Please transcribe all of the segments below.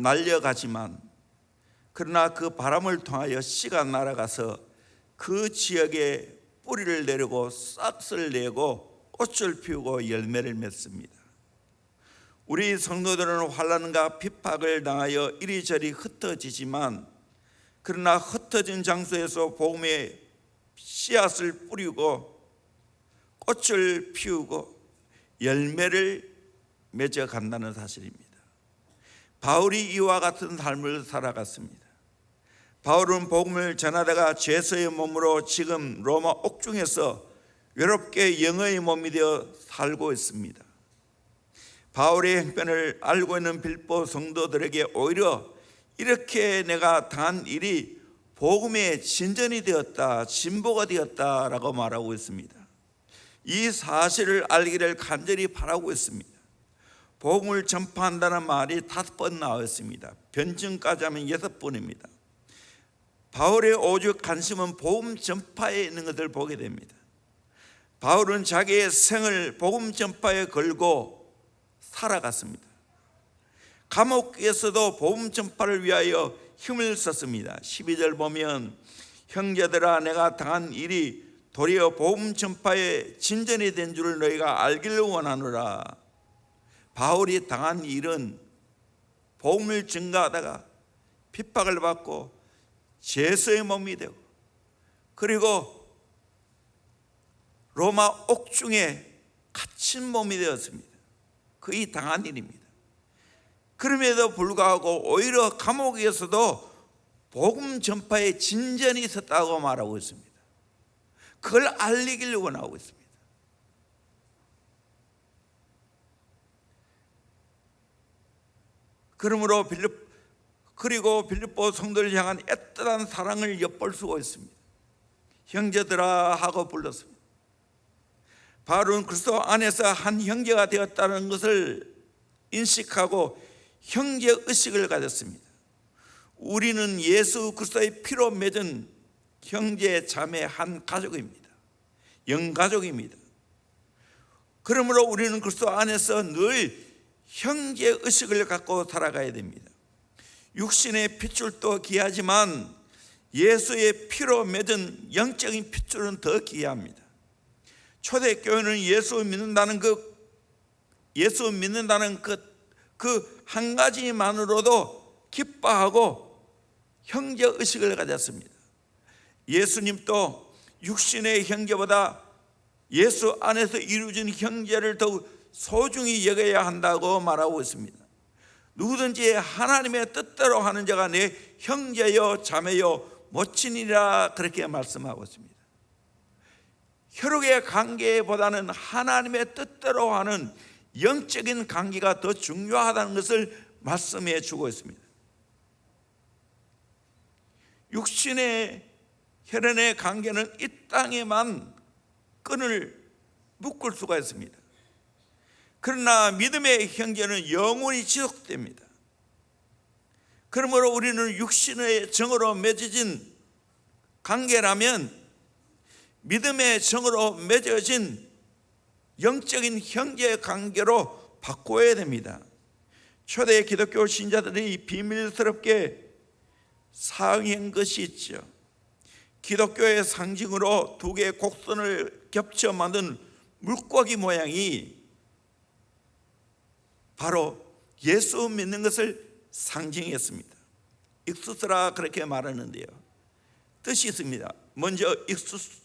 날려가지만 그러나 그 바람을 통하여 씨가 날아가서 그 지역에 뿌리를 내리고 싹을 내고 꽃을 피우고 열매를 맺습니다. 우리 성도들은 환난과 핍박을 당하여 이리저리 흩어지지만 그러나 흩어진 장소에서 복음의 씨앗을 뿌리고 꽃을 피우고 열매를 맺어간다는 사실입니다. 바울이 이와 같은 삶을 살아갔습니다. 바울은 복음을 전하다가 죄서의 몸으로 지금 로마 옥중에서 외롭게 영의 몸이 되어 살고 있습니다. 바울의 형편을 알고 있는 빌보 성도들에게 오히려 이렇게 내가 당한 일이 복음의 진전이 되었다, 진보가 되었다라고 말하고 있습니다. 이 사실을 알기를 간절히 바라고 있습니다. 복음을 전파한다는 말이 5번 나와 있습니다. 변증까지 하면 6번입니다. 바울의 오직 관심은 복음 전파에 있는 것을 보게 됩니다. 바울은 자기의 생을 복음 전파에 걸고 살아갔습니다. 감옥에서도 복음 전파를 위하여 힘을 썼습니다. 12절 보면 형제들아 내가 당한 일이 도리어 복음 전파의 진전이 된 줄을 너희가 알기를 원하노라. 바울이 당한 일은 복음을 증거하다가 핍박을 받고 죄수의 몸이 되고 그리고 로마 옥중에 갇힌 몸이 되었습니다. 그이 당한 일입니다. 그럼에도 불구하고 오히려 감옥에서도 복음 전파의 진전이 있었다고 말하고 있습니다. 그걸 알리기를 원하고 있습니다. 그러므로 빌립보 성도를 향한 애틋한 사랑을 엿볼 수가 있습니다. 형제들아 하고 불렀습니다. 바울은 그리스도 안에서 한 형제가 되었다는 것을 인식하고 형제의식을 가졌습니다. 우리는 예수 그리스도의 피로 맺은 형제 자매 한 가족입니다. 영가족입니다. 그러므로 우리는 그리스도 안에서 늘 형제의식을 갖고 살아가야 됩니다. 육신의 핏줄도 귀하지만 예수의 피로 맺은 영적인 핏줄은 더 귀합니다. 초대교회는 예수 믿는다는 그 한 가지만으로도 기뻐하고 형제의식을 가졌습니다. 예수님도 육신의 형제보다 예수 안에서 이루어진 형제를 더욱 소중히 여겨야 한다고 말하고 있습니다. 누구든지 하나님의 뜻대로 하는 자가 내 형제요 자매요 모친이라 그렇게 말씀하고 있습니다. 혈육의 관계보다는 하나님의 뜻대로 하는 영적인 관계가 더 중요하다는 것을 말씀해 주고 있습니다. 육신의 혈연의 관계는 이 땅에만 끈을 묶을 수가 있습니다. 그러나 믿음의 형제는 영원히 지속됩니다. 그러므로 우리는 육신의 정으로 맺어진 관계라면 믿음의 정으로 맺어진 영적인 형제 관계로 바꿔야 됩니다. 초대 기독교 신자들이 비밀스럽게 사용한 것이 있죠. 기독교의 상징으로 2개의 곡선을 겹쳐 만든 물고기 모양이 바로 예수 믿는 것을 상징했습니다. 익수스라 그렇게 말하는데요, 뜻이 있습니다. 먼저 익수스,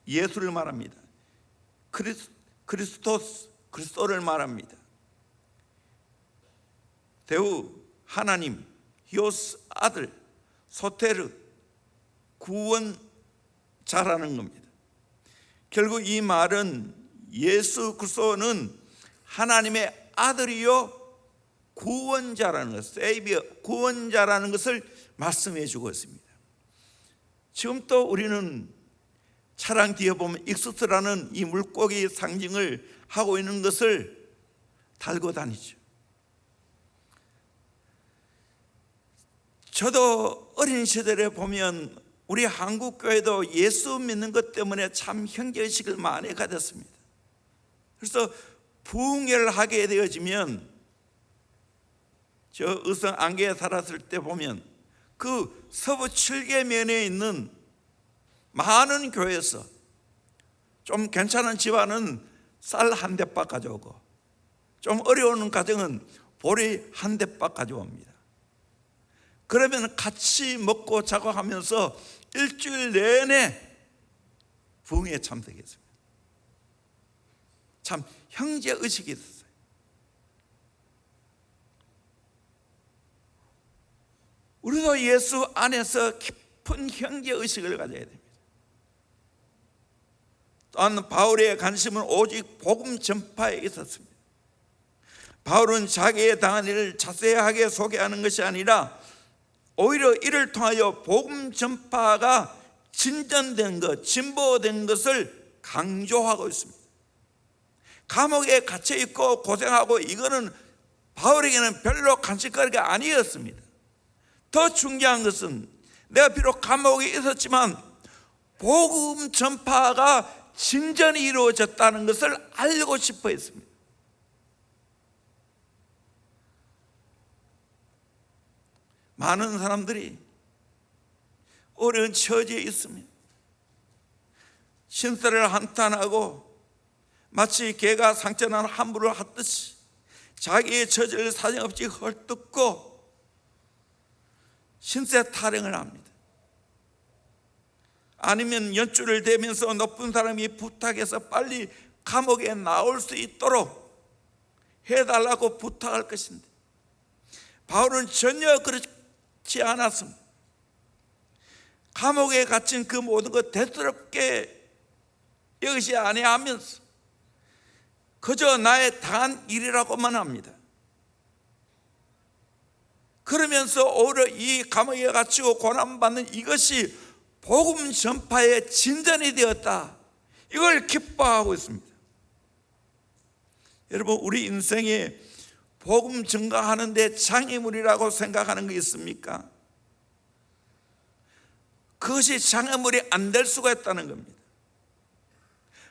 예수를 말합니다. 그리스토스, 그리스도를 말합니다. 대우, 하나님, 히오스, 아들, 소테르, 구원자라는 겁니다. 결국 이 말은 예수 그리스도는 하나님의 아들이요 구원자라는 것, 세이비어, 구원자라는 것을 말씀해 주고 있습니다. 지금 또 우리는 차량 뒤에 보면 익수스라는 이 물고기 상징을 하고 있는 것을 달고 다니죠. 저도 어린 시절에 보면 우리 한국 교회도 예수 믿는 것 때문에 참 형제의식을 많이 가졌습니다. 그래서 부흥회를 하게 되어지면 저 의성 안개에 살았을 때 보면 그 서부 7계면에 있는 많은 교회에서 좀 괜찮은 집안은 쌀 한 대박 가져오고 좀 어려운 가정은 보리 한 대박 가져옵니다. 그러면 같이 먹고 자고 하면서 일주일 내내 부흥에 참석했습니다. 참 형제 의식이 있었어요. 우리도 예수 안에서 깊은 형제 의식을 가져야 됩니다. 또한 바울의 관심은 오직 복음 전파에 있었습니다. 바울은 자기의 당한 일을 자세하게 소개하는 것이 아니라 오히려 이를 통하여 복음 전파가 진전된 것, 진보된 것을 강조하고 있습니다. 감옥에 갇혀 있고 고생하고 이거는 바울에게는 별로 간식거리가 아니었습니다. 더 중요한 것은 내가 비록 감옥에 있었지만 복음 전파가 진전이 이루어졌다는 것을 알고 싶어 했습니다. 많은 사람들이 어려운 처지에 있습니다. 신세를 한탄하고 마치 개가 상처난 함부를 하듯이 자기의 처지를 사정없이 헐뜯고 신세 타령을 합니다. 아니면 연줄을 대면서 높은 사람이 부탁해서 빨리 감옥에 나올 수 있도록 해달라고 부탁할 것인데 바울은 전혀 그렇지 않았습니다. 감옥에 갇힌 그 모든 것 대수롭게 여기지 아니하면서 그저 나의 당한 일이라고만 합니다. 그러면서 오히려 이 감옥에 갇히고 고난받는 이것이 복음 전파의 진전이 되었다, 이걸 기뻐하고 있습니다. 여러분, 우리 인생에 복음 증가하는 데 장애물이라고 생각하는 게 있습니까? 그것이 장애물이 안 될 수가 있다는 겁니다.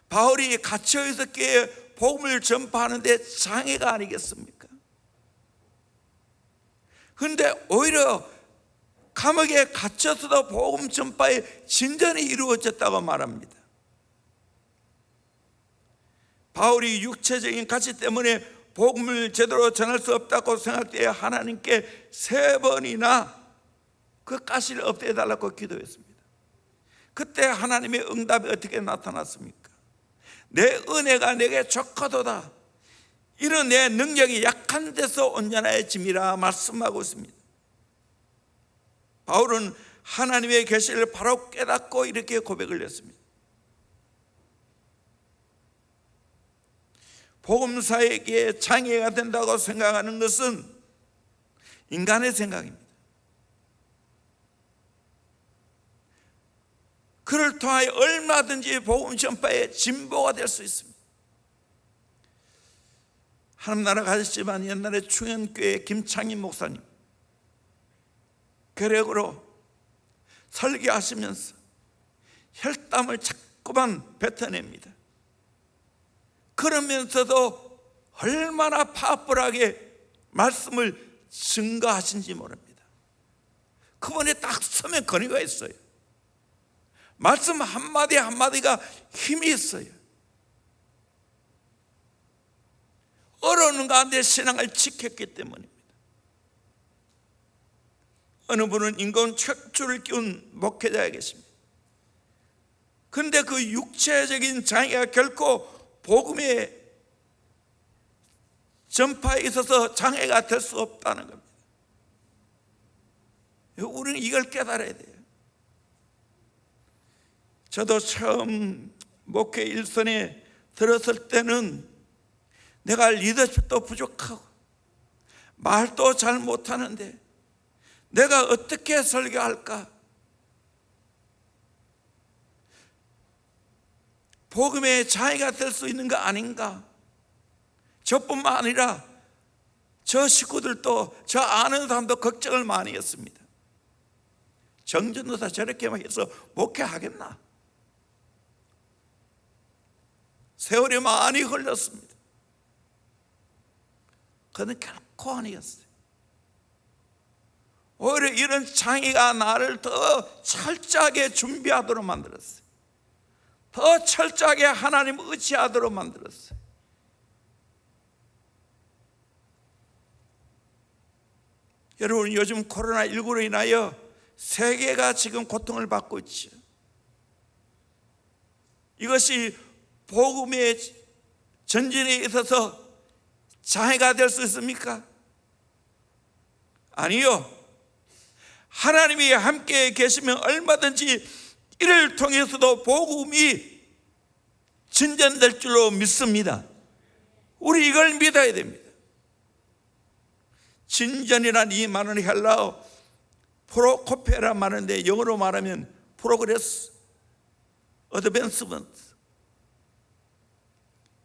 바울이 갇혀 있었기에 복음을 전파하는 데 장애가 아니겠습니까? 그런데 오히려 감옥에 갇혀서도 복음 전파의 진전이 이루어졌다고 말합니다. 바울이 육체적인 가치 때문에 복음을 제대로 전할 수 없다고 생각되어 하나님께 3번이나 그 가시를 없애달라고 기도했습니다. 그때 하나님의 응답이 어떻게 나타났습니까? 내 은혜가 내게 족하도다, 이는 내 능력이 약한 데서 온전해짐이라 말씀하고 있습니다. 바울은 하나님의 계시를 바로 깨닫고 이렇게 고백을 했습니다. 복음사에게 장애가 된다고 생각하는 것은 인간의 생각입니다. 그를 통하여 얼마든지 복음 전파의 진보가 될 수 있습니다. 하나님 나라 가셨지만 옛날에 충현교회 김창인 목사님 계략으로 설교하시면서 혈담을 자꾸만 뱉어냅니다. 그러면서도 얼마나 파워풀하게 말씀을 증거하신지 모릅니다. 그분이 딱 서면 권위가 있어요. 말씀 한마디 한마디가 힘이 있어요. 어려운 가운데 신앙을 지켰기 때문입니다. 어느 분은 인공 척추를 끼운 목회자가 계십니다. 그런데 그 육체적인 장애가 결코 복음의 전파에 있어서 장애가 될 수 없다는 겁니다. 우리는 이걸 깨달아야 돼요. 저도 처음 목회 일선에 들었을 때는 내가 리더십도 부족하고 말도 잘 못하는데 내가 어떻게 설교할까? 복음의 장애가 될 수 있는 거 아닌가? 저뿐만 아니라 저 식구들도, 저 아는 사람도 걱정을 많이 했습니다. 정전도사 저렇게만 해서 목회하겠나? 세월이 많이 흘렀습니다. 그는 결코 아니었어요. 오히려 이런 장애가 나를 더 철저하게 준비하도록 만들었어요. 더 철저하게 하나님 의지하도록 만들었어요. 여러분, 요즘 코로나19로 인하여 세계가 지금 고통을 받고 있죠. 이것이 복음의 전진에 있어서 장애가 될 수 있습니까? 아니요. 하나님이 함께 계시면 얼마든지 이를 통해서도 복음이 진전될 줄로 믿습니다. 우리 이걸 믿어야 됩니다. 진전이란 이 말은 헬라어 프로코페라 말인데 영어로 말하면 프로그레스, 어드밴스먼트.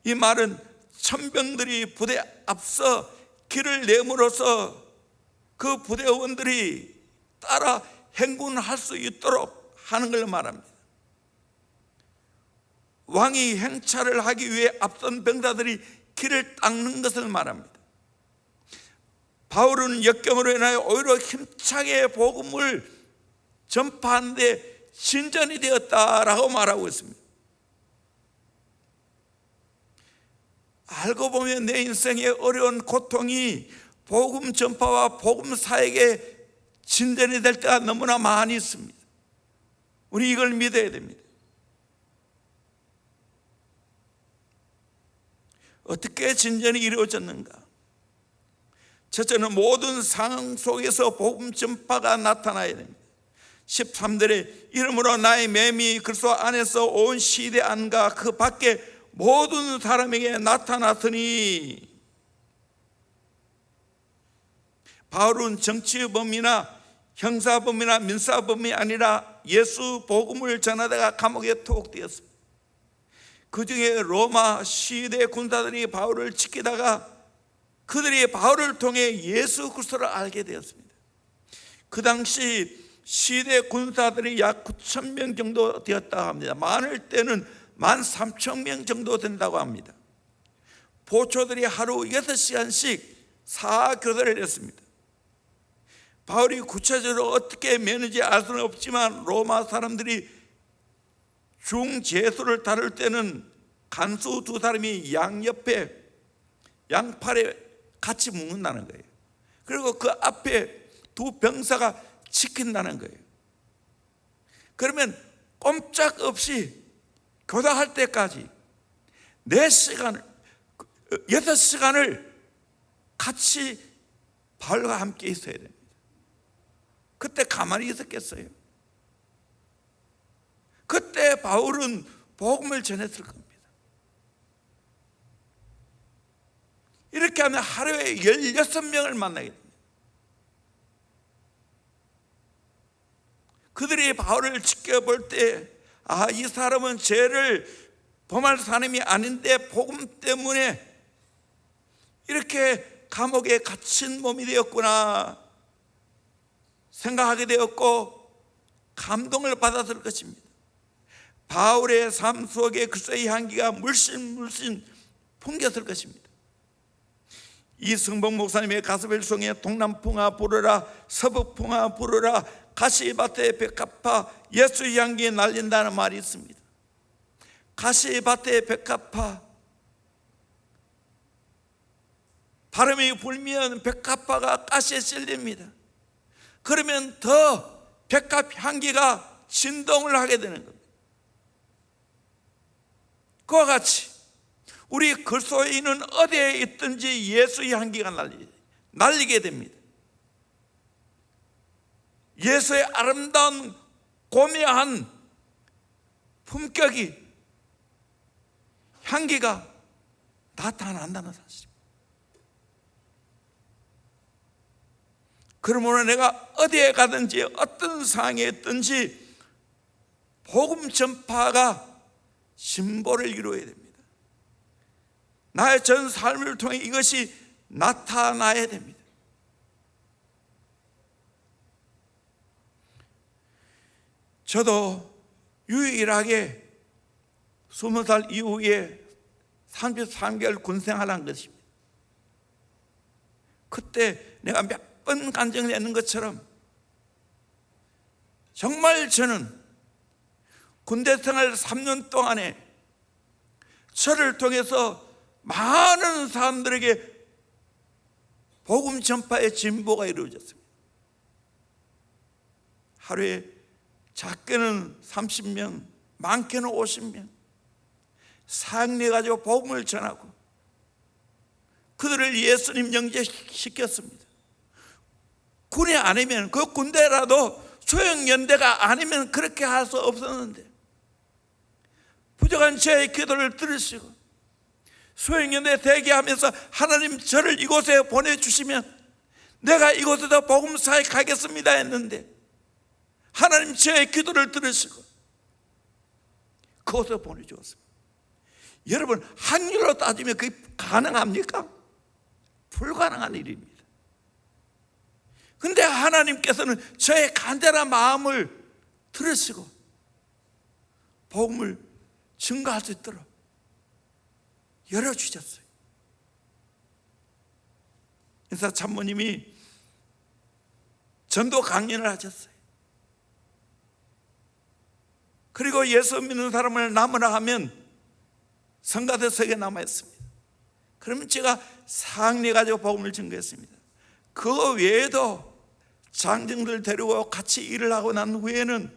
이 말은 천병들이 부대 앞서 길을 내므로써 그 부대원들이 따라 행군할 수 있도록 하는 걸 말합니다. 왕이 행차를 하기 위해 앞선 병사들이 길을 닦는 것을 말합니다. 바울은 역경으로 인하여 오히려 힘차게 복음을 전파하는 데 진전이 되었다라고 말하고 있습니다. 알고 보면 내 인생의 어려운 고통이 복음 전파와 복음 사역에 진전이 될 때가 너무나 많이 있습니다. 우리 이걸 믿어야 됩니다. 어떻게 진전이 이루어졌는가? 첫째는 모든 상황 속에서 복음 전파가 나타나야 됩니다. 13절에 이름으로 나의 맴이 그리스도 안에서 온 시대 안과 그 밖에 모든 사람에게 나타났으니, 바울은 정치범이나 형사범이나 민사범이 아니라 예수 복음을 전하다가 감옥에 투옥되었습니다. 그 중에 로마 시대 군사들이 바울을 지키다가 그들이 바울을 통해 예수 그리스도를 알게 되었습니다. 그 당시 시대 군사들이 약 9,000명 정도 되었다고 합니다. 많을 때는 13,000명 정도 된다고 합니다. 보초들이 하루 6시간씩 사교대를 했습니다. 바울이 구체적으로 어떻게 매는지 알 수는 없지만 로마 사람들이 중재수를 다룰 때는 간수 두 사람이 양옆에 양팔에 같이 묶는다는 거예요. 그리고 그 앞에 두 병사가 지킨다는 거예요. 그러면 꼼짝없이 교다할 때까지 6시간을 같이 바울과 함께 있어야 됩니다. 그때 가만히 있었겠어요? 그때 바울은 복음을 전했을 겁니다. 이렇게 하면 하루에 16명을 만나게 됩니다. 그들이 바울을 지켜볼 때, 이 사람은 죄를 범할 사람이 아닌데 복음 때문에 이렇게 감옥에 갇힌 몸이 되었구나 생각하게 되었고 감동을 받았을 것입니다. 바울의 삶 속에 그리스도의 향기가 물씬 풍겼을 것입니다. 이승복 목사님의 가스펠송에 동남풍아 부르라 서북풍아 부르라 가시밭에 백합화 예수의 향기 날린다는 말이 있습니다. 가시밭에 백합화, 바람이 불면 백합화가 가시에 실립니다. 그러면 더 백합 향기가 진동을 하게 되는 겁니다. 그와 같이 우리 그리스도인은 어디에 있든지 예수의 향기가 날리게 됩니다. 예수의 아름다운 고매한 품격이, 향기가 나타난다는 사실입니다. 그러므로 내가 어디에 가든지 어떤 상황에 있든지 복음 전파가 심보를 이루어야 됩니다. 나의 전 삶을 통해 이것이 나타나야 됩니다. 저도 유일하게 20살 이후에 33개월 군생활을 한 것입니다. 그때 내가 몇 번 간증을 했는 것처럼 정말 저는 군대 생활 3년 동안에 저를 통해서 많은 사람들에게 복음 전파의 진보가 이루어졌습니다. 하루에 작게는 30명, 많게는 50명 사역내 가지고 복음을 전하고 그들을 예수님 영접시켰습니다. 군이 아니면, 그 군대라도 소형연대가 아니면 그렇게 할 수 없었는데 부족한 제 기도를 들으시고 소형연대 대기하면서 하나님 저를 이곳에 보내주시면 내가 이곳에서 복음 사역하겠습니다 했는데 하나님 제 기도를 들으시고 그곳에 보내주었습니다. 여러분, 확률로 따지면 그게 가능합니까? 불가능한 일입니다. 그런데 하나님께서는 저의 간절한 마음을 들으시고 복음을 증거할 수 있도록 열어주셨어요. 인사 참모님이 전도 강연을 하셨어요. 그리고 예수 믿는 사람을 남으라 하면 성가대 석에 남아있습니다. 그러면 제가 상례 가지고 복음을 증거했습니다. 그 외에도 장정들 데리고 같이 일을 하고 난 후에는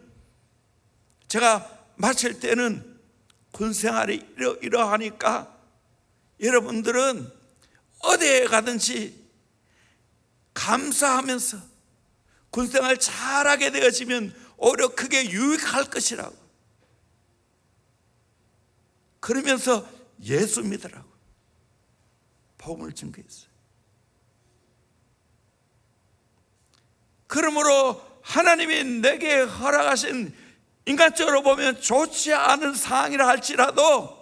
제가 마칠 때는 군생활이 이러하니까 여러분들은 어디에 가든지 감사하면서 군생활 잘하게 되어지면 오히려 그게 유익할 것이라고, 그러면서 예수 믿으라고 복음을 증거했어요. 그러므로 하나님이 내게 허락하신 인간적으로 보면 좋지 않은 상황이라 할지라도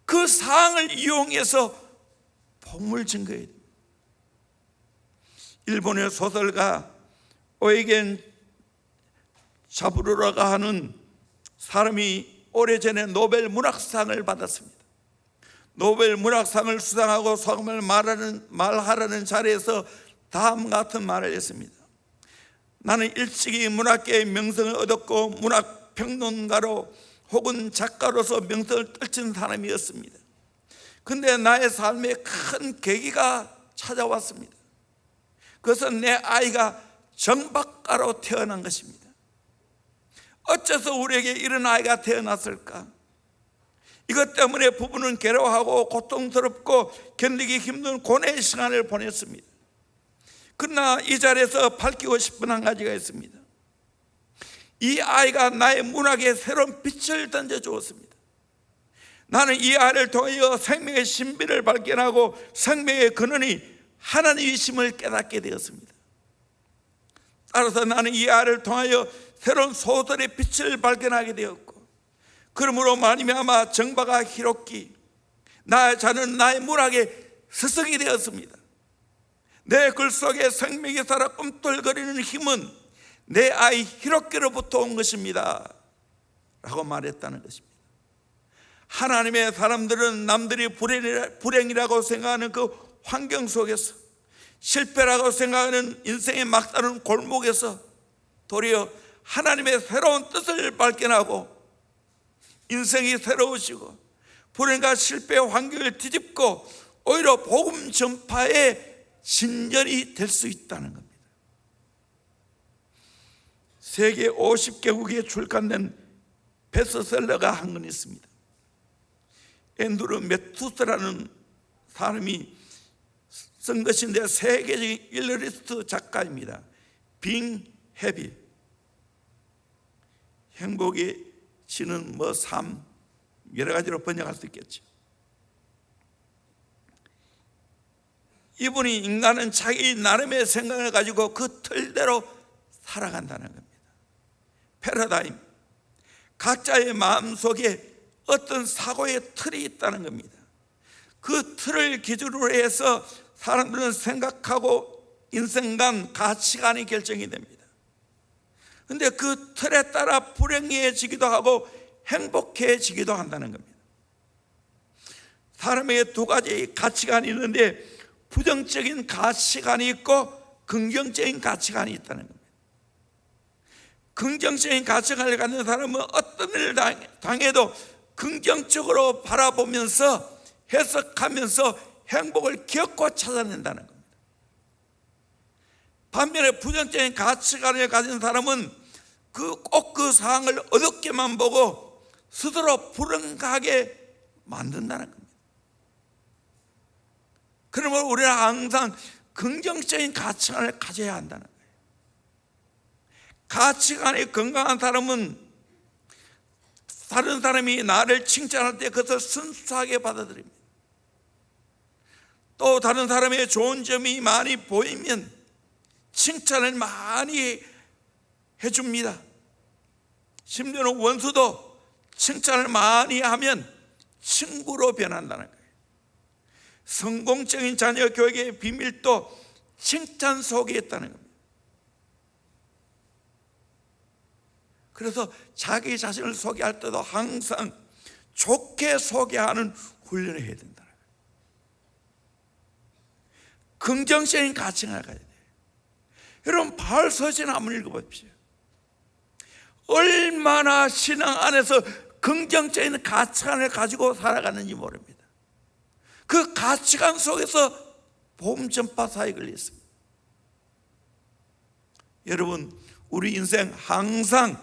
그 상황을 이용해서 복음을 증거해야 됩니다. 일본의 소설가 오에겐 자부로라가 하는 사람이 오래전에 노벨 문학상을 받았습니다. 노벨 문학상을 수상하고 소감을 말하라는 자리에서 다음 같은 말을 했습니다. 나는 일찍이 문학계의 명성을 얻었고 문학평론가로 혹은 작가로서 명성을 떨친 사람이었습니다. 그런데 나의 삶에 큰 계기가 찾아왔습니다. 그것은 내 아이가 정박가로 태어난 것입니다. 어째서 우리에게 이런 아이가 태어났을까? 이것 때문에 부부는 괴로워하고 고통스럽고 견디기 힘든 고뇌의 시간을 보냈습니다. 그러나 이 자리에서 밝히고 싶은 한 가지가 있습니다. 이 아이가 나의 문학에 새로운 빛을 던져주었습니다. 나는 이 아이를 통하여 생명의 신비를 발견하고 생명의 근원이 하나님이심을 깨닫게 되었습니다. 따라서 나는 이 아이를 통하여 새로운 소설의 빛을 발견하게 되었고, 그러므로 말미암아 정바가 히로키, 저는 나의 문학에 스승이 되었습니다. 내 글 속에 생명이 살아 꿈틀거리는 힘은 내 아이 히로키로부터 온 것입니다 라고 말했다는 것입니다. 하나님의 사람들은 남들이 불행이라고 생각하는 그 환경 속에서, 실패라고 생각하는 인생의 막다른 골목에서 도리어 하나님의 새로운 뜻을 발견하고 인생이 새로워지고 불행과 실패의 환경을 뒤집고 오히려 복음 전파의 진전이 될 수 있다는 겁니다. 세계 50개국에 출간된 베스트셀러가 한 권 있습니다. 앤드루 매투스라는 사람이 쓴 것인데 세계적인 일러리스트 작가입니다. 빙 해비, 행복의 지는 삶, 여러 가지로 번역할 수 있겠죠. 이분이 인간은 자기 나름의 생각을 가지고 그 틀대로 살아간다는 겁니다. 패러다임, 각자의 마음속에 어떤 사고의 틀이 있다는 겁니다. 그 틀을 기준으로 해서 사람들은 생각하고 인생관, 가치관이 결정이 됩니다. 그런데 그 틀에 따라 불행해지기도 하고 행복해지기도 한다는 겁니다. 사람에게 두 가지 가치관이 있는데 부정적인 가치관이 있고 긍정적인 가치관이 있다는 겁니다. 긍정적인 가치관을 가진 사람은 어떤 일을 당해도 긍정적으로 바라보면서 해석하면서 행복을 겪고 찾아낸다는 겁니다. 반면에 부정적인 가치관을 가진 사람은 꼭 그 상황을 어둡게만 보고 스스로 불안하게 만든다는 겁니다. 그러면 우리는 항상 긍정적인 가치관을 가져야 한다는 거예요. 가치관이 건강한 사람은 다른 사람이 나를 칭찬할 때 그것을 순수하게 받아들입니다. 또 다른 사람의 좋은 점이 많이 보이면 칭찬을 많이 해줍니다. 심지어는 원수도 칭찬을 많이 하면 친구로 변한다는 거예요. 성공적인 자녀 교육의 비밀도 칭찬 속에 있다는 겁니다. 그래서 자기 자신을 소개할 때도 항상 좋게 소개하는 훈련을 해야 된다. 긍정적인 가치관을 가져야 돼요. 여러분, 바울 서신 한번 읽어보십시오. 얼마나 신앙 안에서 긍정적인 가치관을 가지고 살아가는지 모릅니다. 그 가치관 속에서 복음 전파 사역을 했습니다. 여러분, 우리 인생 항상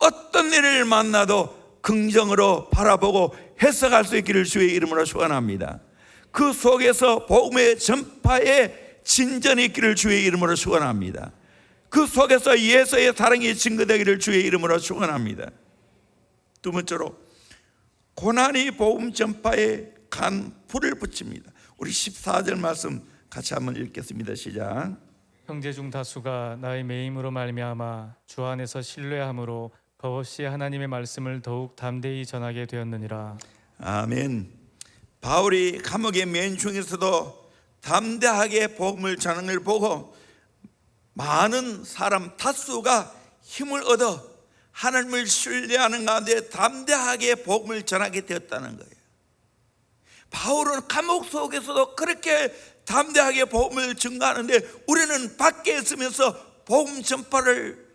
어떤 일을 만나도 긍정으로 바라보고 해석할 수 있기를 주의 이름으로 축원합니다. 그 속에서 복음의 전파에 진전이 있기를 주의 이름으로 축원합니다. 그 속에서 예수의 사랑이 증거되기를 주의 이름으로 축원합니다. 두 번째로, 고난이 복음 전파에 간 불을 붙입니다. 우리 14절 말씀 같이 한번 읽겠습니다. 시작. 형제 중 다수가 나의 매임으로 말미암아 주 안에서 신뢰함으로 더없이 하나님의 말씀을 더욱 담대히 전하게 되었느니라. 아멘. 바울이 감옥의 매인 중에서도 담대하게 복음을 전하는 걸 보고 많은 사람 다수가 힘을 얻어 하나님을 신뢰하는 가운데 담대하게 복음을 전하게 되었다는 거예요. 바울은 감옥 속에서도 그렇게 담대하게 복음을 전가하는데 우리는 밖에 있으면서 복음 전파를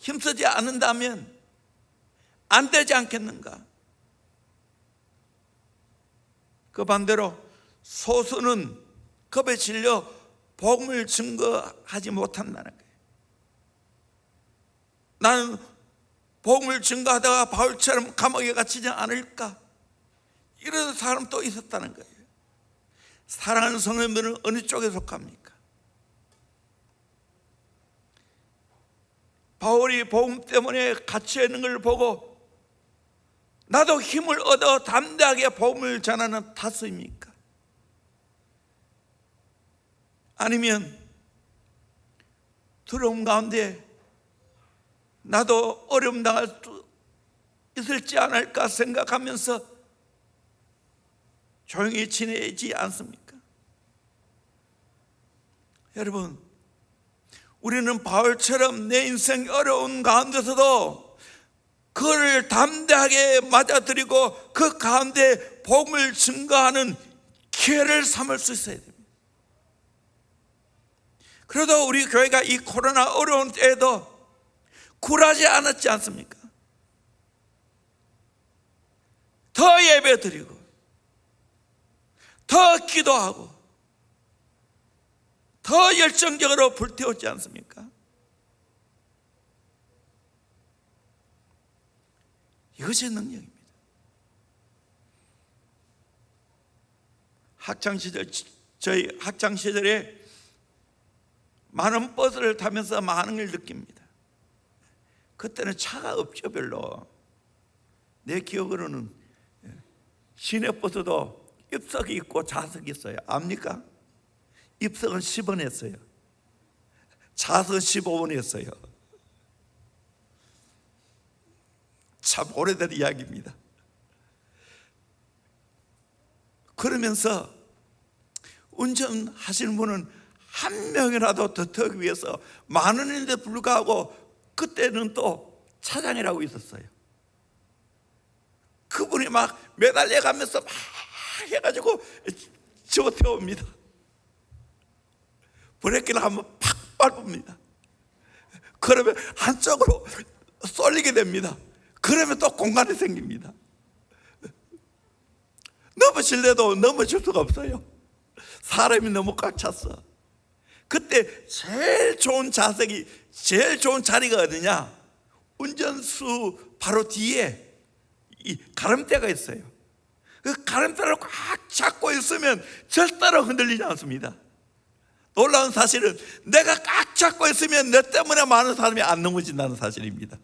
힘쓰지 않는다면 안 되지 않겠는가? 그 반대로 소수는 겁에 질려 복음을 증거하지 못한다는 거예요. 나는 복음을 증거하다가 바울처럼 감옥에 갇히지 않을까? 이런 사람도 있었다는 거예요. 사랑하는 성도님들은 어느 쪽에 속합니까? 바울이 복음 때문에 갇혀 있는 걸 보고 나도 힘을 얻어 담대하게 복음을 전하는 다수입니까? 아니면 두려움 가운데 나도 어려움 당할 수 있을지 않을까 생각하면서 조용히 지내지 않습니까? 여러분, 우리는 바울처럼 내 인생 어려운 가운데서도 그를 담대하게 맞아들이고 그 가운데 복음을 증거하는 기회를 삼을 수 있어야 됩니다. 그래도 우리 교회가 이 코로나 어려운 때에도 굴하지 않았지 않습니까? 더 예배 드리고 더 기도하고 더 열정적으로 불태웠지 않습니까? 이것이 능력입니다. 저희 학창시절에 많은 버스를 타면서 많은 걸 느낍니다. 그때는 차가 없죠, 별로. 내 기억으로는 시내버스도 입석이 있고 좌석이 있어요. 압니까? 입석은 10원 했어요. 좌석은 15원 했어요. 참 오래된 이야기입니다. 그러면서 운전하시는 분은 한 명이라도 더 태우기 위해서 많은데 불구하고 그때는 또 차장이라고 있었어요. 그분이 막 매달려 가면서 막 해가지고 저 태웁니다. 브레이크를 한번 팍 밟습니다. 그러면 한쪽으로 쏠리게 됩니다. 그러면 또 공간이 생깁니다. 넘어질래도 넘어질 수가 없어요. 사람이 너무 꽉 찼어. 그때 제일 좋은 좌석이, 제일 좋은 자리가 어디냐? 운전수 바로 뒤에 이 가름대가 있어요. 그 가름대를 꽉 잡고 있으면 절대로 흔들리지 않습니다. 놀라운 사실은 내가 꽉 잡고 있으면 내 때문에 많은 사람이 안 넘어진다는 사실입니다.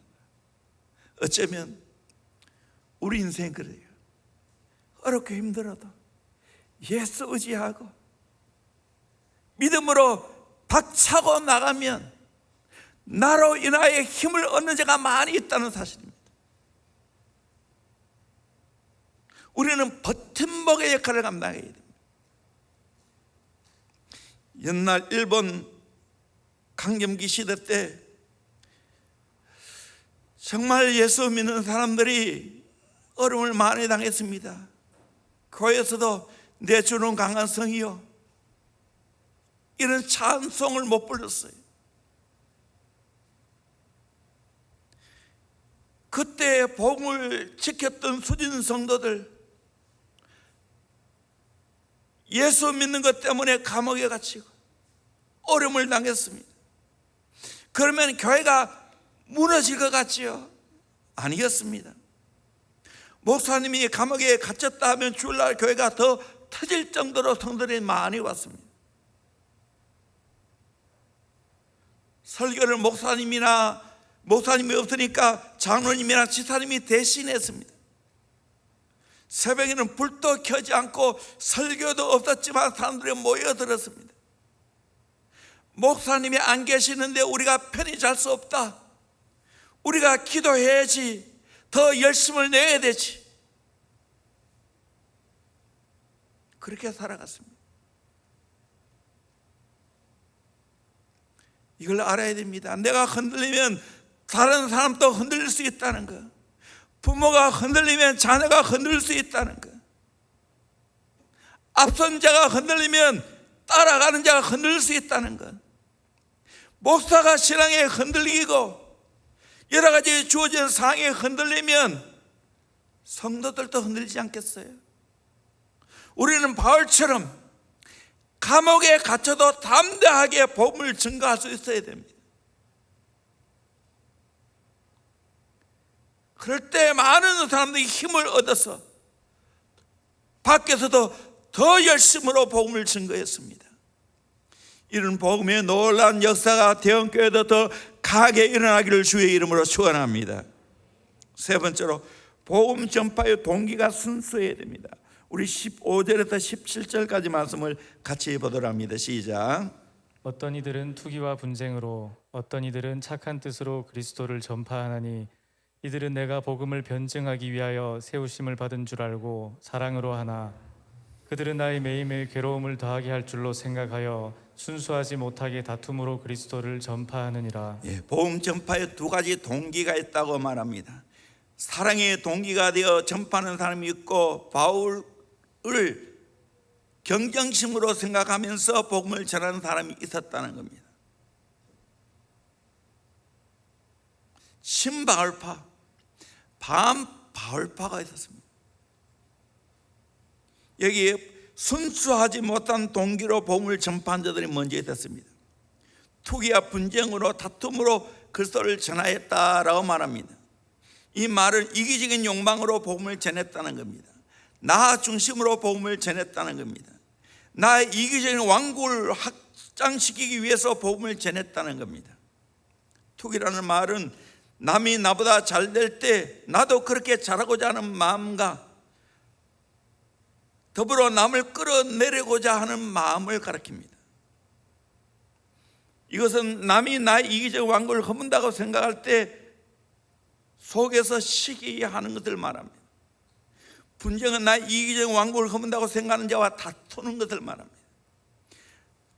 어쩌면 우리 인생 그래요. 어렵게 힘들어도 예수 의지하고 믿음으로 박차고 나가면 나로 인하여 힘을 얻는 자가 많이 있다는 사실입니다. 우리는 버팀목의 역할을 감당해야 됩니다. 옛날 일본 강점기 시대 때 정말 예수 믿는 사람들이 어려움을 많이 당했습니다. 교회에서도 내 주는 강한 성이요, 이런 찬송을 못 불렀어요. 그때 복음을 지켰던 수진 성도들, 예수 믿는 것 때문에 감옥에 갇히고 어려움을 당했습니다. 그러면 교회가 무너질 것 같지요? 아니었습니다. 목사님이 감옥에 갇혔다 하면 주일날 교회가 더 터질 정도로 성도들이 많이 왔습니다. 설교를 목사님이 없으니까 장로님이나 지사님이 대신했습니다. 새벽에는 불도 켜지 않고 설교도 없었지만 사람들이 모여들었습니다. 목사님이 안 계시는데 우리가 편히 잘 수 없다. 우리가 기도해야지, 더 열심을 내야 되지. 그렇게 살아갔습니다. 이걸 알아야 됩니다. 내가 흔들리면 다른 사람도 흔들릴 수 있다는 거, 부모가 흔들리면 자녀가 흔들릴 수 있다는 거, 앞선 자가 흔들리면 따라가는 자가 흔들릴 수 있다는 것, 목사가 신앙에 흔들리고 여러 가지 주어진 상황에 흔들리면 성도들도 흔들리지 않겠어요? 우리는 바울처럼 감옥에 갇혀도 담대하게 복음을 증거할 수 있어야 됩니다. 그럴 때 많은 사람들이 힘을 얻어서 밖에서도 더 열심으로 복음을 증거했습니다. 이런 복음의 놀라운 역사가 대형교회도 더 강하게 일어나기를 주의 이름으로 축원합니다. 세 번째로, 복음 전파의 동기가 순수해야 됩니다. 우리 15절에서 17절까지 말씀을 같이 보도록 합니다. 시작. 어떤 이들은 투기와 분쟁으로, 어떤 이들은 착한 뜻으로 그리스도를 전파하나니, 이들은 내가 복음을 변증하기 위하여 세우심을 받은 줄 알고 사랑으로 하나, 그들은 나의 매일매일 괴로움을 더하게 할 줄로 생각하여 순수하지 못하게 다툼으로 그리스도를 전파하느니라. 복음 전파에 두 가지 동기가 있다고 말합니다. 사랑의 동기가 되어 전파하는 사람이 있고, 바울을 경쟁심으로 생각하면서 복음을 전하는 사람이 있었다는 겁니다. 신바울파, 반바울파가 있었습니다. 여기에 순수하지 못한 동기로 복음을 전파한 자들이 먼저 있었습니다. 투기와 분쟁으로, 다툼으로 그리스도를 전하였다라고 말합니다. 이 말은 이기적인 욕망으로 복음을 전했다는 겁니다. 나 중심으로 복음을 전했다는 겁니다. 나의 이기적인 완구를 확장시키기 위해서 복음을 전했다는 겁니다. 투기라는 말은 남이 나보다 잘 될 때 나도 그렇게 잘하고자 하는 마음과 더불어 남을 끌어내리고자 하는 마음을 가리킵니다. 이것은 남이 나의 이기적 완구를 허문다고 생각할 때 속에서 시기하는 것을 말합니다. 분쟁은 나의 이기적 완구를 허문다고 생각하는 자와 다투는 것을 말합니다.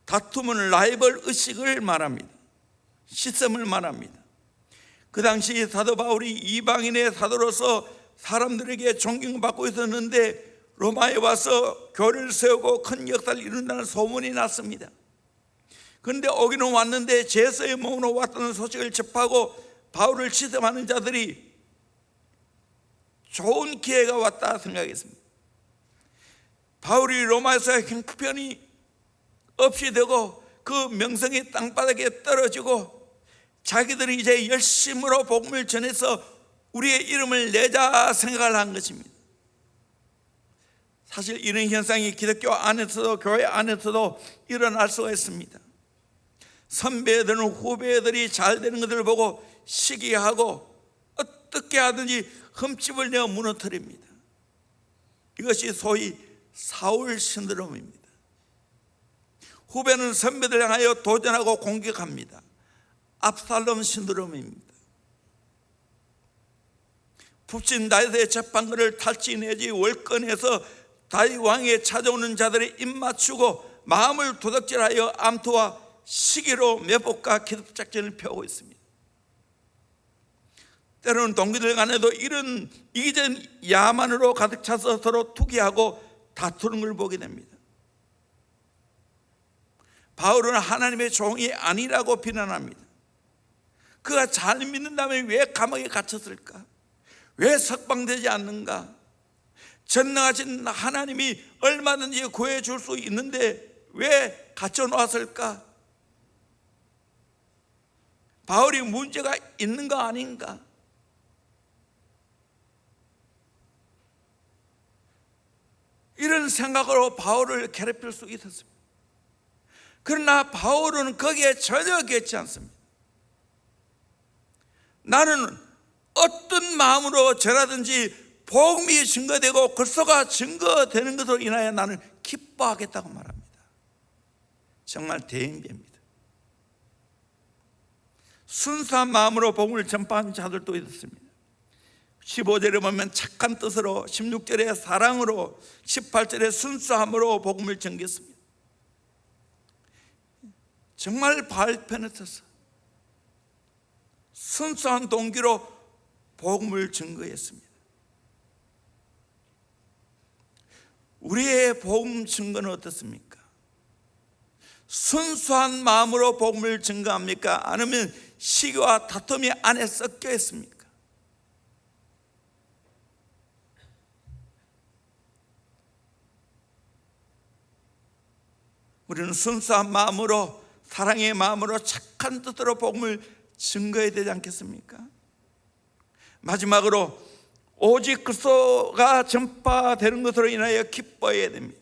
다툼은 라이벌 의식을 말합니다. 시스템을 말합니다. 그 당시 사도 바울이 이방인의 사도로서 사람들에게 존경받고 있었는데 로마에 와서 교회를 세우고 큰 역사를 이룬다는 소문이 났습니다. 그런데 오기는 왔는데 제서의 몸으로 왔다는 소식을 접하고 바울을 취급하는 자들이 좋은 기회가 왔다 생각했습니다. 바울이 로마에서 형편이 없이 되고 그 명성이 땅바닥에 떨어지고 자기들은 이제 열심으로 복음을 전해서 우리의 이름을 내자 생각을 한 것입니다. 사실 이런 현상이 기독교 안에서도 교회 안에서도 일어날 수가 있습니다. 선배들은 후배들이 잘 되는 것을 보고 시기하고 어떻게 하든지 흠집을 내어 무너뜨립니다. 이것이 소위 사울 신드롬입니다. 후배는 선배들 향하여 도전하고 공격합니다. 압살롬 신드롬입니다. 푹신 다윗의 재판관을 탈취 내지 월권해서 다윗 왕에 찾아오는 자들의 입 맞추고 마음을 도둑질하여 암투와 시기로 매복과 기습작전을 펴고 있습니다. 때로는 동기들 간에도 이런 이기적인 야만으로 가득 차서 서로 투기하고 다투는 걸 보게 됩니다. 바울은 하나님의 종이 아니라고 비난합니다. 그가 잘 믿는다면 왜 감옥에 갇혔을까? 왜 석방되지 않는가? 전능하신 하나님이 얼마든지 구해줄 수 있는데 왜 갇혀놓았을까? 바울이 문제가 있는가 아닌가? 이런 생각으로 바울을 괴롭힐 수 있었습니다. 그러나 바울은 거기에 전혀 겠지 않습니다. 나는 어떤 마음으로 전하든지 복음이 증거되고 그리스도가 증거되는 것으로 인하여 나는 기뻐하겠다고 말합니다. 정말 대인배입니다. 순수한 마음으로 복음을 전파한 자들도 있었습니다. 15절에 보면 착한 뜻으로, 16절에 사랑으로, 18절에 순수함으로 복음을 전겼습니다. 정말 바울 편에 서서 순수한 동기로 복음을 증거했습니다. 우리의 복음 증거는 어떻습니까? 순수한 마음으로 복음을 증거합니까? 아니면 시기와 다툼이 안에 섞여 있습니까? 우리는 순수한 마음으로, 사랑의 마음으로, 착한 뜻으로 복음을 증거해야 되지 않겠습니까? 마지막으로 오직 그리스도가 전파되는 것으로 인하여 기뻐해야 됩니다.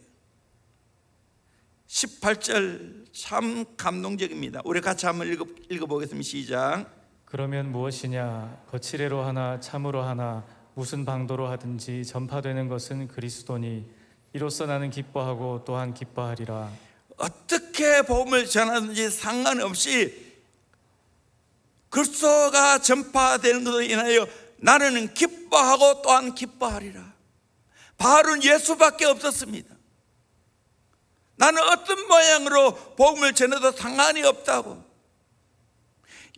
18절 참 감동적입니다. 우리 같이 한번 읽어보겠습니다. 시작. 그러면 무엇이냐? 거칠애로 하나 참으로 하나 무슨 방도로 하든지 전파되는 것은 그리스도니 이로써 나는 기뻐하고 또한 기뻐하리라. 어떻게 복음을 전하든지 상관없이 그리스도가 전파되는 것으로 인하여 나는 기뻐하고 또한 기뻐하리라. 바울은 예수밖에 없었습니다. 나는 어떤 모양으로 복음을 전해도 상관이 없다고.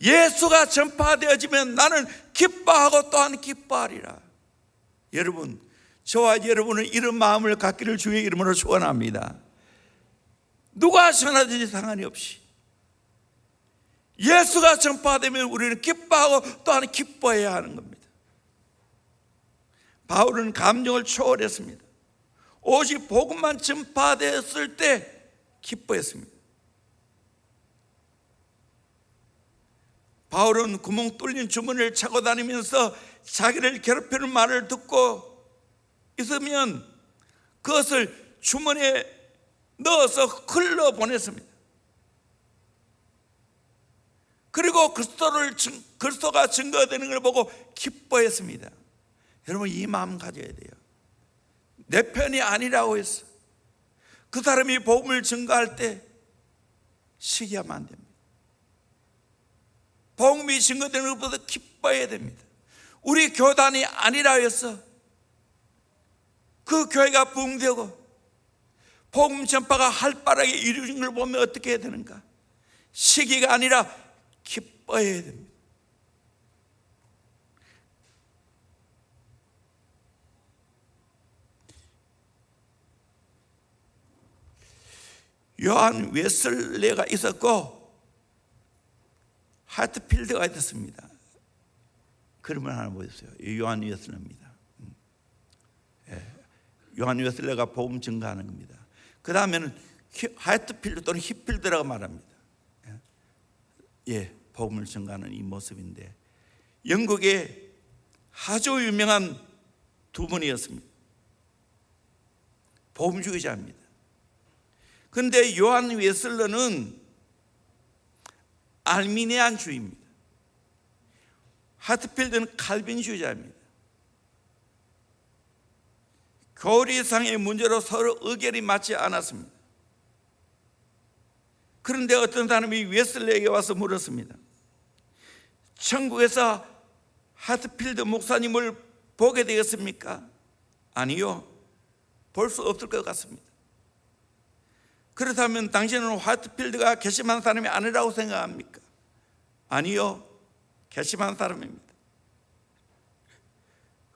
예수가 전파되어지면 나는 기뻐하고 또한 기뻐하리라. 여러분, 저와 여러분은 이런 마음을 갖기를 주의 이름으로 축원합니다. 누가 전하든지 상관이 없이 예수가 전파되면 우리는 기뻐하고 또한 기뻐해야 하는 겁니다. 바울은 감정을 초월했습니다. 오직 복음만 전파되었을 때 기뻐했습니다. 바울은 구멍 뚫린 주머니를 차고 다니면서 자기를 괴롭히는 말을 듣고 있으면 그것을 주머니에 넣어서 흘러보냈습니다. 그리고 그리스도가 증거되는 걸 보고 기뻐했습니다. 여러분, 이 마음 가져야 돼요. 내 편이 아니라고 해서 그 사람이 복음을 증거할 때 시기하면 안 됩니다. 복음이 증거되는 것보다 기뻐해야 됩니다. 우리 교단이 아니라 해서 그 교회가 붕되고 복음 전파가 활발하게 이루어진 걸 보면 어떻게 해야 되는가? 시기가 아니라 기뻐해야 됩니다. 요한 웨슬레가 있었고 하트필드가 있었습니다. 그러면 하나 보세요. 요한 웨슬레입니다. 요한 웨슬레가 복음 증거하는 겁니다. 그 다음에는 하트필드 또는 힙필드라고 말합니다. 복음을 증거하는 이 모습인데, 영국에 아주 유명한 두 분이었습니다. 복음주의자입니다. 그런데 요한 웨슬레는 알미니안주의입니다. 하트필드는 칼빈주의자입니다. 교리상의 문제로 서로 의견이 맞지 않았습니다. 그런데 어떤 사람이 웨슬레에게 와서 물었습니다. 천국에서 하트필드 목사님을 보게 되겠습니까? 아니요, 볼 수 없을 것 같습니다. 그렇다면 당신은 하트필드가 괘씸한 사람이 아니라고 생각합니까? 아니요, 괘씸한 사람입니다.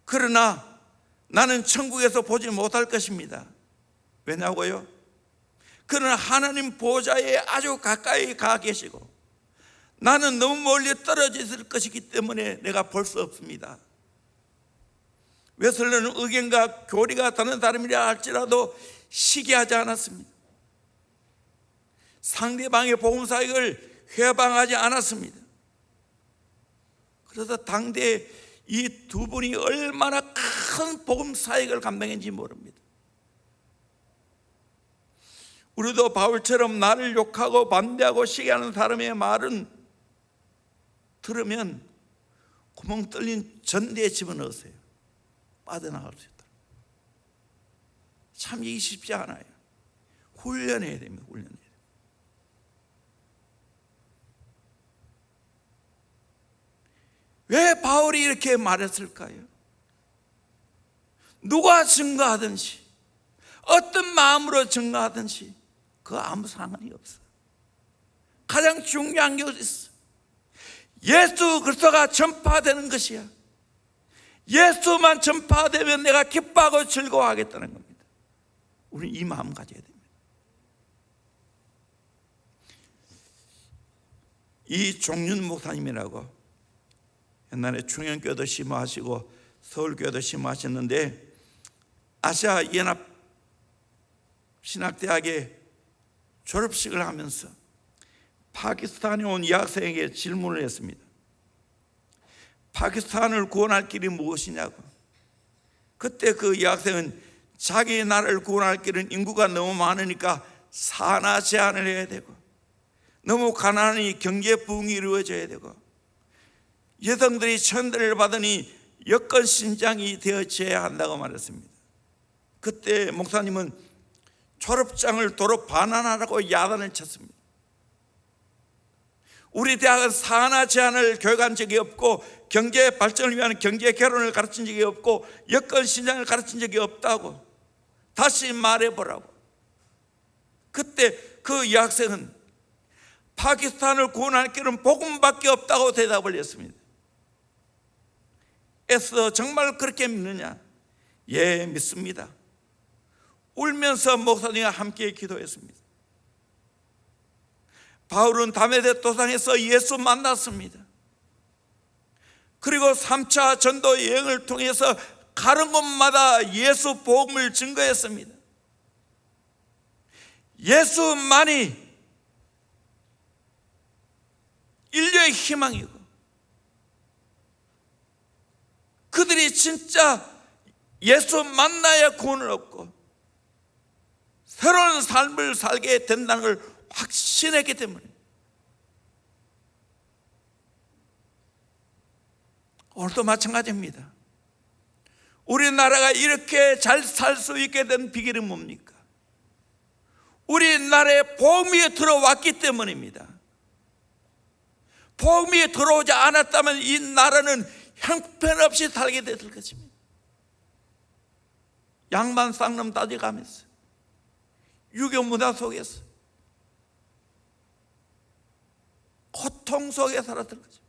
그러나 나는 천국에서 보지 못할 것입니다. 왜냐고요? 그는 하나님 보좌에 아주 가까이 가 계시고 나는 너무 멀리 떨어져 있을 것이기 때문에 내가 볼 수 없습니다. 웨슬레는 의견과 교리가 다른 사람이라 할지라도 시기하지 않았습니다. 상대방의 복음 사역을 회방하지 않았습니다. 그래서 당대 이 두 분이 얼마나 큰 복음 사역을 감당했는지 모릅니다. 우리도 바울처럼 나를 욕하고 반대하고 시기하는 사람의 말은 들으면 구멍 뚫린 전대에 집어넣으세요. 빠져나갈 수 있도록. 참 이게 쉽지 않아요. 훈련해야 됩니다. 훈련해야 됩니다. 왜 바울이 이렇게 말했을까요? 누가 증거하든지 어떤 마음으로 증거하든지 그 아무 상관이 없어요. 가장 중요한 게 있어. 예수 그리스도가 전파되는 것이야. 예수만 전파되면 내가 기뻐하고 즐거워하겠다는 겁니다. 우리는 이 마음 가져야 됩니다. 이 종윤 목사님이라고 옛날에 충현교회도 심호하시고 서울교회도 심호하셨는데 아시아 연합 신학대학에 졸업식을 하면서 파키스탄에 온 여학생에게 질문을 했습니다. 파키스탄을 구원할 길이 무엇이냐고. 그때 그 여학생은 자기 나라를 구원할 길은 인구가 너무 많으니까 산하 제한을 해야 되고 너무 가난하니 경제 부흥이 이루어져야 되고 여성들이 천대를 받으니 여건 신장이 되어져야 한다고 말했습니다. 그때 목사님은 졸업장을 도로 반환하라고 야단을 쳤습니다. 우리 대학은 산하 제한을 교육한 적이 없고 경제 발전을 위한 경제 개론을 가르친 적이 없고 여건 신장을 가르친 적이 없다고 다시 말해보라고. 그때 그 여학생은 파키스탄을 구원할 길은 복음밖에 없다고 대답을 했습니다. 애써 정말 그렇게 믿느냐? 예, 믿습니다. 울면서 목사님과 함께 기도했습니다. 바울은 다메섹 도상에서 예수 만났습니다. 그리고 3차 전도 여행을 통해서 가는 곳마다 예수 복음을 증거했습니다. 예수만이 인류의 희망이고 그들이 진짜 예수 만나야 구원을 얻고 새로운 삶을 살게 된다는 걸 확신했기 때문에 오늘도 마찬가지입니다. 우리나라가 이렇게 잘 살 수 있게 된 비결은 뭡니까? 우리나라에 복음이 들어왔기 때문입니다. 복음이 들어오지 않았다면 이 나라는 형편없이 살게 됐을 것입니다. 양반 쌍놈 따져가면서 유교 문화 속에서 고통 속에 살았을 것입니다.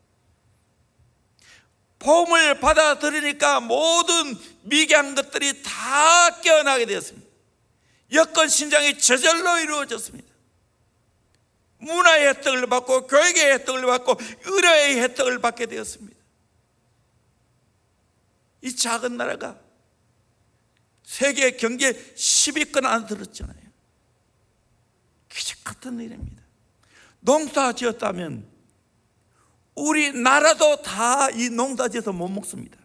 복음을 받아들이니까 모든 미개한 것들이 다 깨어나게 되었습니다. 여건 신장이 저절로 이루어졌습니다. 문화의 혜택을 받고 교육의 혜택을 받고 의료의 혜택을 받게 되었습니다. 이 작은 나라가 세계 경제 10위권 안에 들었잖아요. 기적 같은 일입니다. 농사 지었다면 우리나라도 다 이 농사 지어서 못 먹습니다.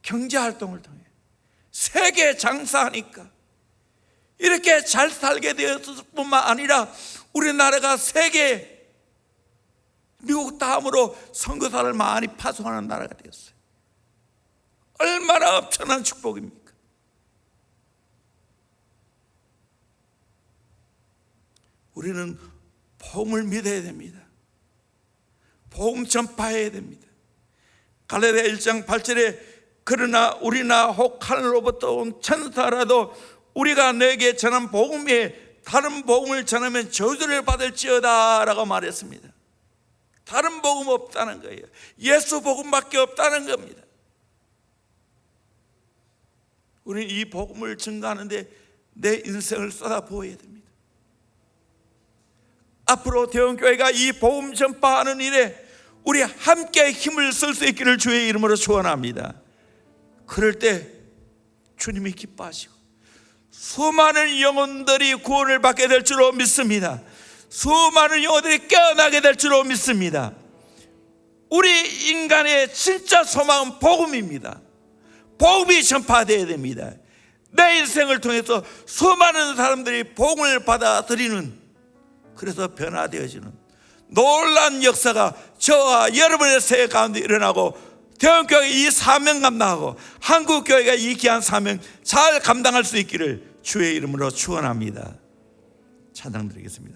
경제활동을 통해 세계 장사하니까 이렇게 잘 살게 되었을 뿐만 아니라 우리나라가 세계 미국 다음으로 선교사를 많이 파송하는 나라가 되었어요. 얼마나 엄청난 축복입니까? 우리는 복음을 믿어야 됩니다. 복음 전파해야 됩니다. 갈라디아 1장 8절에 그러나 우리나 혹 하늘로부터 온 천사라도 우리가 너에게 전한 복음에 다른 복음을 전하면 저주를 받을지어다 라고 말했습니다. 다른 복음 없다는 거예요. 예수 복음밖에 없다는 겁니다. 우리는 이 복음을 증거하는데 내 인생을 쏟아부어야 됩니다. 앞으로 대원교회가 이 복음 전파하는 일에 우리 함께 힘을 쓸 수 있기를 주의 이름으로 축원합니다. 그럴 때 주님이 기뻐하시고 수많은 영혼들이 구원을 받게 될 줄로 믿습니다. 수많은 영혼들이 깨어나게 될 줄로 믿습니다. 우리 인간의 진짜 소망은 복음입니다. 복음이 전파되어야 됩니다. 내 인생을 통해서 수많은 사람들이 복음을 받아들이는, 그래서 변화되어지는 놀라운 역사가 저와 여러분의 세계 가운데 일어나고 대원교회가 이 사명 감당하고 한국교회가 이 귀한 사명 잘 감당할 수 있기를 주의 이름으로 축원합니다. 찬양 드리겠습니다.